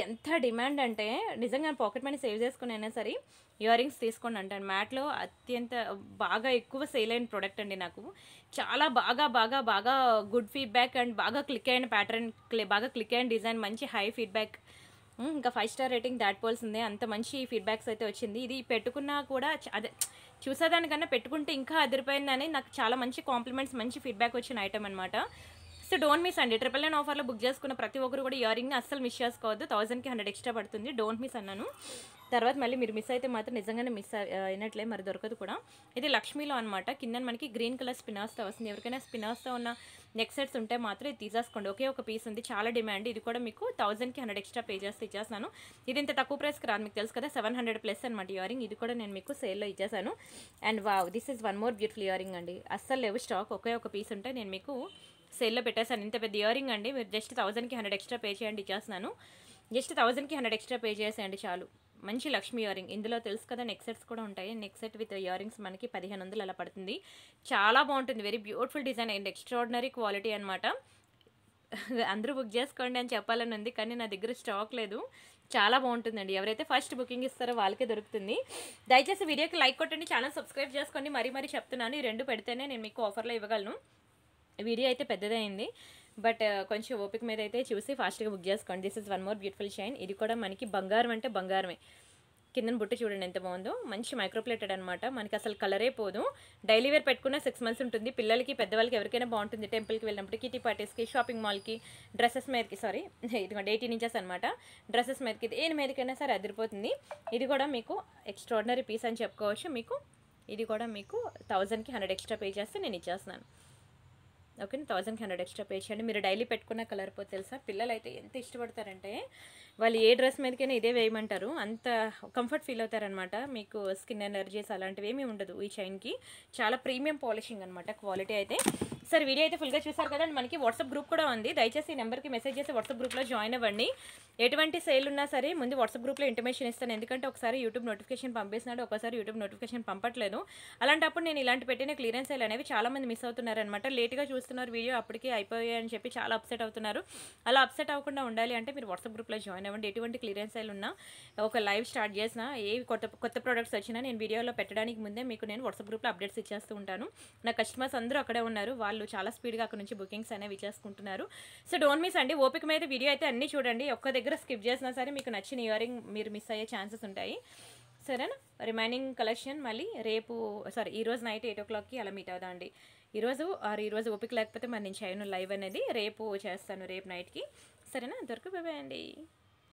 ఎంత డిమాండ్ అంటే నిజంగా పాకెట్ మనీ సేవ్ చేసుకుని అయినా సరే ఇయర్ రింగ్స్ తీసుకోండి అంటాను. మ్యాట్లో అత్యంత బాగా ఎక్కువ సేల్ అయిన ప్రోడక్ట్ అండి. నాకు చాలా బాగా గుడ్ ఫీడ్బ్యాక్ అండ్ బాగా క్లిక్ అయిన ప్యాటర్న్, బాగా క్లిక్ అయిన డిజైన్, మంచి హై ఫీడ్బ్యాక్, ఇంకా 5 స్టార్ రేటింగ్ దాటిపోవాల్సిందే, అంత మంచి ఫీడ్బ్యాక్స్ అయితే వచ్చింది. ఇది పెట్టుకున్నా కూడా అదే చూసేదానికన్నా పెట్టుకుంటే ఇంకా అదిరిపోయిందని నాకు చాలా మంచి కాంప్లిమెంట్స్, మంచి ఫీడ్బ్యాక్ వచ్చిన ఐటమ్ అనమాట. సో డోంట్ మిస్ అండి. 999 ఆఫర్లో బుక్ చేసుకున్న ప్రతి ఒక్కరు కూడా ఇయర్ రింగ్ని అస్సలు మిస్ చేసుకోవద్దు. 1000కి 100 ఎక్స్ట్రా పడుతుంది. డోంట్ మిస్ అన్నాను. తర్వాత మళ్ళీ మీరు మిస్ అయితే మాత్రం నిజంగానే మిస్ అయినట్లే, మరి దొరకదు కూడా. ఇది లక్ష్మీలో అనమాట. కింద మనకి గ్రీన్ కలర్ స్పినాస్తో వస్తుంది. ఎవరికైనా స్పినాస్తో ఉన్న నెక్ సెట్స్ ఉంటే మాత్రం ఇది తీసేసుకోండి. ఒకే ఒక పీస్ ఉంది, చాలా డిమాండ్. ఇది కూడా మీకు 1000కి 100 ఎక్స్ట్రా పే చేస్తే ఇచ్చేస్తాను. ఇది ఇంత తక్కువ ప్రైస్కి రాదు, మీకు తెలుసు కదా, 700 ప్లస్ అనమాట ఇయర్ రింగ్. ఇది కూడా నేను మీకు సేల్లో ఇచ్చేసాను. And wow, this is 1 more beautiful ear ring అండి. అస్సలు లేవు స్టాక్, ఒకే ఒక పీస్ ఉంటే నేను మీకు సేల్లో పెట్టేశాను. ఇంత పెద్ద ఇయర్ రింగ్ అండి. మీరు జస్ట్ 1000కి 100 ఎక్స్ట్రా పే చేయండి, ఇచ్చేస్తున్నాను. జస్ట్ 1000కి 100 ఎక్స్ట్రా పే చేసేయండి చాలు. మంచి లక్ష్మీ ఇయర్ రింగ్. ఇందులో తెలుసు కదా నెక్ సెట్స్ కూడా ఉంటాయి. Neck set with ear rings మనకి 1500 అలా పడుతుంది. చాలా బాగుంటుంది. Very beautiful design and extraordinary quality అనమాట. అందరూ బుక్ చేసుకోండి అని చెప్పాలని ఉంది, కానీ నా దగ్గర స్టాక్ లేదు. చాలా బాగుంటుందండి. ఎవరైతే ఫస్ట్ బుకింగ్ ఇస్తారో వాళ్ళకే దొరుకుతుంది. దయచేసి వీడియోకి లైక్ కొట్టండి, ఛానల్ సబ్స్క్రైబ్ చేసుకోండి. మరీ చెప్తున్నాను, ఈ 2 పెడితేనే నేను మీకు ఆఫర్లో ఇవ్వగలను. వీడియో అయితే పెద్దదైంది, బట్ కొంచెం ఓపిక మీద అయితే చూసి ఫాస్ట్గా బుక్ చేసుకోండి. This is 1 more beautiful shine. ఇది కూడా మనకి బంగారం అంటే బంగారమే. కింద బుట్ట చూడండి ఎంత బాగుందో, మంచి మైక్రోప్లేటెడ్ అనమాట. మనకి అసలు కలరే పోదు. డైలీ వేర్ పెట్టుకున్న 6 మంత్స్ ఉంటుంది. పిల్లలకి, పెద్దవాళ్ళకి ఎవరికైనా బాగుంటుంది. టెంపుల్కి వెళ్ళినప్పుడు, కిటీ పార్టీస్కి, షాపింగ్ మాల్కి, డ్రెస్సెస్ మీదకి, ఇదిగోండి 18 ఇంచెస్ అనమాట. డ్రెస్సెస్ మీదకి, దేని మీదకైనా సరే అదిరిపోతుంది. ఇది కూడా మీకు ఎక్స్ట్రాడినరీ పీస్ అని చెప్పుకోవచ్చు. మీకు ఇది కూడా మీకు 1000కి 100 ఎక్స్ట్రా పే చేస్తే నేను ఇచ్చేస్తున్నాను. ఓకే, 1000కి 100 ఎక్స్ట్రా పే చేయండి. మీరు డైలీ పెట్టుకున్న కలర్ పోతే తెలుసా, పిల్లలు అయితే ఎంత ఇష్టపడతారంటే వాళ్ళు ఏ డ్రెస్ మీదకైనా ఇదే వేయమంటారు. అంత కంఫర్ట్ ఫీల్ అవుతారనమాట. మీకు స్కిన్ ఎనర్జీస్ అలాంటివి ఏమీ ఉండదు ఈ చైన్కి. చాలా ప్రీమియం పాలిషింగ్ అనమాట క్వాలిటీ అయితే. సరే వీడియో అయితే ఫుల్గా చూసారు కదండి. మనకి వాట్సాప్ గ్రూప్ కూడా ఉంది. దయచేసి ఈ నెంబర్కి మెసేజ్ చేసి వాట్సాప్ గ్రూప్లో జాయిన్ అవ్వండి. ఎటువంటి సేల్ ఉన్నా సరే ముందు వాట్సాప్ గ్రూప్లో ఇంటిమేషన్ ఇస్తాను. ఎందుకంటే ఒకసారి యూట్యూబ్ నోటిఫికేషన్ పంపిస్తున్నాడు, ఒకసారి యూట్యూబ్ నోటిఫికేషన్ పంపట్లేదు. అలాంటప్పుడు నేను ఇలాంటి పెట్టిన క్లియరెన్స్ సేల్ అనేవి చాలామంది మిస్ అవుతున్నారనమాట. లేట్గా చూస్తున్నారు వీడియో, అప్పటికే అయిపోయాయి అని చెప్పి చాలా అప్సెట్ అవుతున్నారు. అలా అప్సెట్ అవ్వకుండా ఉండాలి అంటే మీరు వాట్సాప్ గ్రూప్లో జాయిన్ అవ్వండి. ఎటువంటి క్లియరెన్స్ సేల్ ఉన్నా, ఒక లైవ్ స్టార్ట్ చేసినా, ఏ కొత్త ప్రోడక్ట్స్ వచ్చినా నేను వీడియోలో పెట్టడానికి ముందే మీకు నేను వాట్సాప్ గ్రూప్లో అప్డేట్స్ ఇచ్చేస్తూ ఉంటాను. నా కస్టమర్స్ అందరూ అక్కడే ఉన్నారు. వాళ్ళు చాలా స్పీడ్గా అక్కడ నుంచి బుకింగ్స్ అనేవి చేసుకుంటున్నారు. సో డోంట్ మిస్ అండి. ఓపిక మీద వీడియో అయితే అన్నీ చూడండి. ఒక్క దగ్గర స్కిప్ చేసినా సరే మీకు నచ్చిన ఇయర్ రింగ్ మీరు మిస్ అయ్యే ఛాన్సెస్ ఉంటాయి. సరేనా? రిమైనింగ్ కలెక్షన్ మళ్ళీ రేపు ఈరోజు నైట్ 8 o'clockకి అలా మీట్ అవుదా అండి. ఈరోజు ఓపిక లేకపోతే మరి నేను చేయను లైవ్ అనేది. రేపు చేస్తాను, రేపు నైట్కి. సరేనా? అంతవరకు బాయ్ అండి.